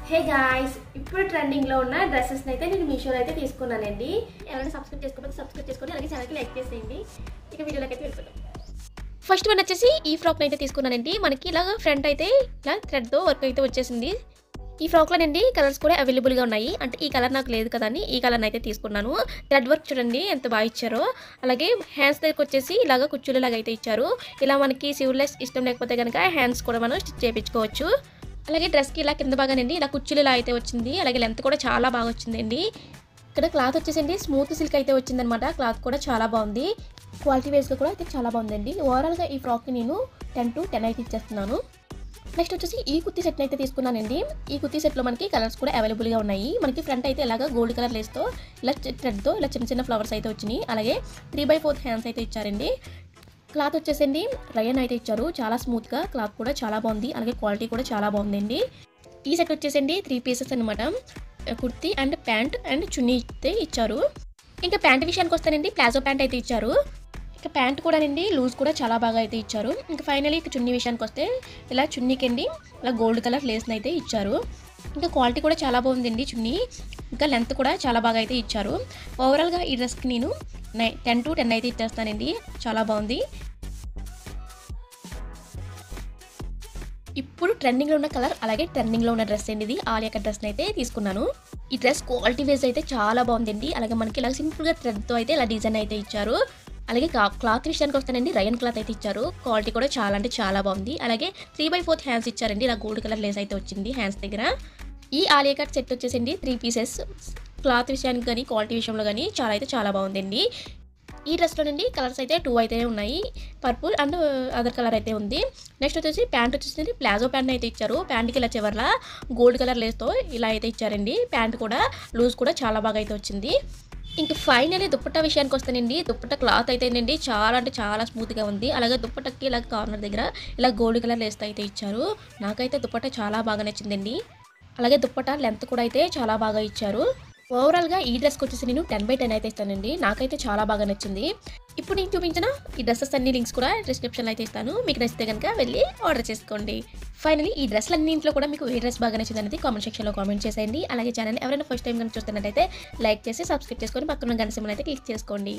Hey guys, ఇప్పుడు trending లో ఉన్న డ్రెస్సెస్ అయితే నేను మీషోలో అయితే తీసుకున్నానండి. ఎవరైనా సబ్స్క్రైబ్ చేసుకోకపోతే సబ్స్క్రైబ్ చేసుకొని అలాగే ఛానల్కి లైక్ చేసేయండి. ఇక వీడియోలోకి అయితే వెళ్ళిపోతాం. ఫస్ట్ వన్ వచ్చేసి ఈ ఫ్రాక్ అయితే తీసుకున్నానండి. మనకి ఇలాగ ఫ్రంట్ అయితే ఇలా థ్రెడ్ తో వర్క్ అయితే వచ్చేసింది. ఈ ఫ్రాక్ లోనండి కలర్స్ కూడా అవైలబుల్ గా ఉన్నాయి. అంటే ఈ కలర్ నాకు లేదు కదా అని ఈ కలర్ అయితే తీసుకున్నాను. థ్రెడ్ వర్క్ చూడండి ఎంత బాగా ఇచ్చారో. అలాగే హ్యాండ్స్ దగ్గరకు వచ్చేసి ఇలాగ కుచ్చులు లాగా అయితే ఇచ్చారు. ఇలా మనకి సివ్లెస్ ఇష్టం లేకపోతే కనుక హ్యాండ్స్ కూడా మనం స్టిచ్ చేయించుకోవచ్చు. అలాగే డ్రెస్కి ఇలా కింద భాగానండి ఇలా కుచ్చులు ఇలా అయితే వచ్చింది. అలాగే లెంత్ కూడా చాలా బాగా వచ్చిందండి. ఇక్కడ క్లాత్ వచ్చేసండి స్మూత్ సిల్క్ అయితే వచ్చిందనమాట. క్లాత్ కూడా చాలా బాగుంది. క్వాలిటీ వైజ్గా కూడా అయితే చాలా బాగుందండి. ఓవరాల్గా ఈ ఫ్రాక్కి నేను 10 to 10 అయితే ఇచ్చేస్తున్నాను. నెక్స్ట్ వచ్చేసి ఈ కుర్తీ సెట్ అయితే తీసుకున్నానండి. ఈ కుర్తీ సెట్లో మనకి కలర్స్ కూడా అవైలబుల్గా ఉన్నాయి. మనకి ఫ్రంట్ అయితే ఇలాగా గోల్డ్ కలర్ లేస్తో ఇలా థ్రెడ్తో ఇలా చిన్న చిన్న ఫ్లవర్స్ అయితే వచ్చినాయి. అలాగే 3/4 హ్యాండ్స్ అయితే ఇచ్చారండి. క్లాత్ వచ్చేసండి రయన్ అయితే ఇచ్చారు. చాలా స్మూత్గా క్లాత్ కూడా చాలా బాగుంది. అలాగే క్వాలిటీ కూడా చాలా బాగుందండి. ఈ సెట్ వచ్చేసండి 3 పీసెస్ అనమాట. కుర్తీ అండ్ ప్యాంట్ అండ్ చున్నీ అయితే ఇచ్చారు. ఇంకా ప్యాంట్ విషయానికి వస్తానండి ప్లాజో ప్యాంట్ అయితే ఇచ్చారు. ఇంకా ప్యాంట్ కూడా అండి లూజ్ కూడా చాలా బాగా అయితే ఇచ్చారు. ఇంకా ఫైనలీ ఇక చున్నీ విషయానికి వస్తే ఇలా చున్నీకండి ఇలా గోల్డ్ కలర్ లేస్ని అయితే ఇచ్చారు. ఇంకా క్వాలిటీ కూడా చాలా బాగుందండి చున్నీ. ఇంకా లెంత్ కూడా చాలా బాగా అయితే ఇచ్చారు. ఓవరాల్గా ఈ డ్రెస్కి నేను 10 to 10 అయితే ఇచ్చేస్తానండి. చాలా బాగుంది. ఇప్పుడు ట్రెండింగ్లో ఉన్న కలర్ అలాగే ట్రెండింగ్లో ఉన్న డ్రెస్ అండి. ఇది ఆలియా కట్ డ్రెస్ని అయితే తీసుకున్నాను. ఈ డ్రెస్ క్వాలిటీ వైజ్ అయితే చాలా బాగుందండి. అలాగే మనకి ఇలా సింపుల్గా థ్రెడ్తో అయితే ఇలా డిజైన్ అయితే ఇచ్చారు. అలాగే క్లాత్ విషయానికి వస్తానండి రయన్ క్లాత్ అయితే ఇచ్చారు. క్వాలిటీ కూడా చాలా అంటే చాలా బాగుంది. అలాగే 3/4 హ్యాండ్స్ ఇచ్చారండి. ఇలా గోల్డ్ కలర్ లేస్ అయితే వచ్చింది హ్యాండ్స్ దగ్గర. ఈ ఆలియా కట్ సెట్ వచ్చేసండి 3 పీసెస్. క్లాత్ విషయానికి కానీ క్వాలిటీ విషయంలో కానీ చాలా అయితే చాలా బాగుందండి. ఈ డ్రెస్లోనండి కలర్స్ అయితే 2 అయితే ఉన్నాయి. పర్పుల్ అండ్ అదర్ కలర్ అయితే ఉంది. నెక్స్ట్ వచ్చేసి ప్యాంట్ వచ్చేసి ప్లాజో ప్యాంట్ అయితే ఇచ్చారు. ప్యాంట్కి ఇలా చివర్లా గోల్డ్ కలర్ లేస్తో ఇలా అయితే ఇచ్చారండి. ప్యాంట్ కూడా లూజ్ కూడా చాలా బాగా అయితే వచ్చింది. ఇంకా ఫైనలీ దుప్పట్టా విషయానికి వస్తానండి. దుప్పట్టా క్లాత్ అయితేనండి చాలా అంటే చాలా స్మూత్గా ఉంది. అలాగే దుప్పట్టకి ఇలా కార్నర్ దగ్గర ఇలా గోల్డ్ కలర్ లేస్తో అయితే ఇచ్చారు. నాకైతే దుప్పట్టా చాలా బాగా నచ్చిందండి. అలాగే దుప్పట్టా లెంత్ కూడా అయితే చాలా బాగా ఇచ్చారు. ఓవరాల్గా ఈ డ్రెస్కి వచ్చేసి నేను 10/10 అయితే ఇస్తానండి. నాకైతే చాలా బాగా నచ్చింది. ఇప్పుడు నేను చూపించిన ఈ డ్రెస్సెస్ అన్ని లింక్స్ కూడా డిస్క్రిప్షన్లో అయితే ఇస్తాను. మీకు నచ్చితే కనుక వెళ్ళి ఆర్డర్ చేసుకోండి. ఫైనలీ ఈ డ్రెస్లన్నింటిలో కూడా మీకు ఏ డ్రెస్ బాగా నచ్చింది అనేది కామెంట్ సెక్షన్లో కామెంట్ చేసేయండి. అలాగే ఛానల్ ఎవరైనా ఫస్ట్ టైం కనుక చూస్తున్నట్టయితే లైక్ చేసి సబ్స్క్రైబ్ చేసుకొని పక్కన గంట సింబల్ అయితే క్లిక్ చేసుకోండి.